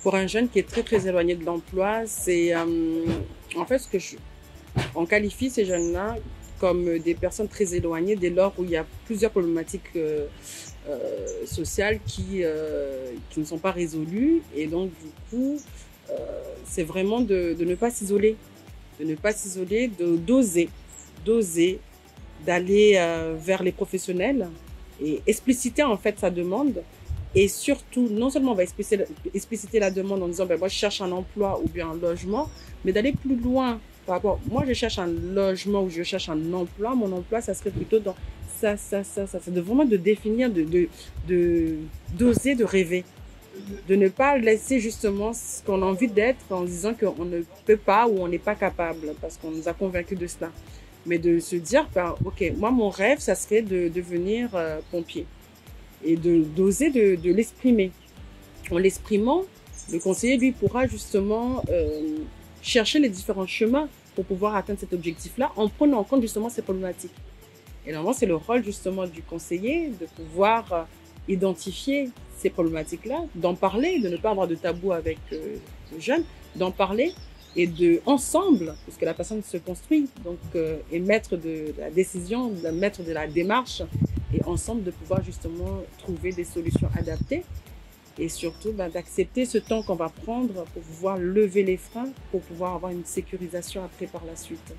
Pour un jeune qui est très éloigné de l'emploi, c'est en fait on qualifie ces jeunes-là comme des personnes très éloignées dès lors où il y a plusieurs problématiques sociales qui ne sont pas résolues. Et donc, du coup, c'est vraiment de ne pas s'isoler, d'oser, d'aller vers les professionnels et expliciter en fait sa demande. Et surtout, non seulement on va expliciter la demande en disant, ben, moi je cherche un emploi ou bien un logement, mais d'aller plus loin par rapport, moi je cherche un logement ou je cherche un emploi, mon emploi ça serait plutôt dans ça. C'est vraiment de définir, d'oser, de rêver. De ne pas laisser justement ce qu'on a envie d'être en disant qu'on ne peut pas ou on n'est pas capable parce qu'on nous a convaincus de cela. Mais de se dire, ben, ok, moi mon rêve ça serait de devenir pompier. Et d'oser de l'exprimer. En l'exprimant, le conseiller, lui, pourra justement chercher les différents chemins pour pouvoir atteindre cet objectif-là en prenant en compte justement ces problématiques. Et normalement, c'est le rôle justement du conseiller de pouvoir identifier ces problématiques-là, d'en parler, de ne pas avoir de tabou avec le jeune, d'en parler et de ensemble, puisque la personne se construit, donc est maître de la décision, maître de la démarche, et ensemble de pouvoir justement trouver des solutions adaptées et surtout d'accepter ce temps qu'on va prendre pour pouvoir lever les freins, pour pouvoir avoir une sécurisation après par la suite.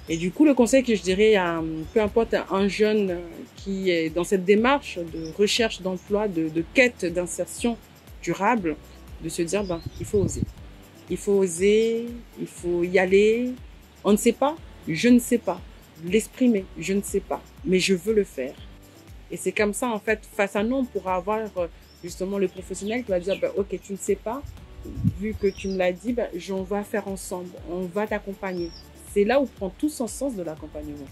Et du coup, le conseil que je dirais à peu importe un jeune qui est dans cette démarche de recherche d'emploi, de quête d'insertion durable, de se dire il faut oser. Il faut oser, il faut y aller. On ne sait pas, je ne sais pas. L'exprimer, je ne sais pas, mais je veux le faire. Et c'est comme ça, en fait, face à nous, on pourra avoir justement le professionnel qui va dire, ok, tu ne sais pas, vu que tu me l'as dit, on va faire ensemble, on va t'accompagner. C'est là où prend tout son sens de l'accompagnement.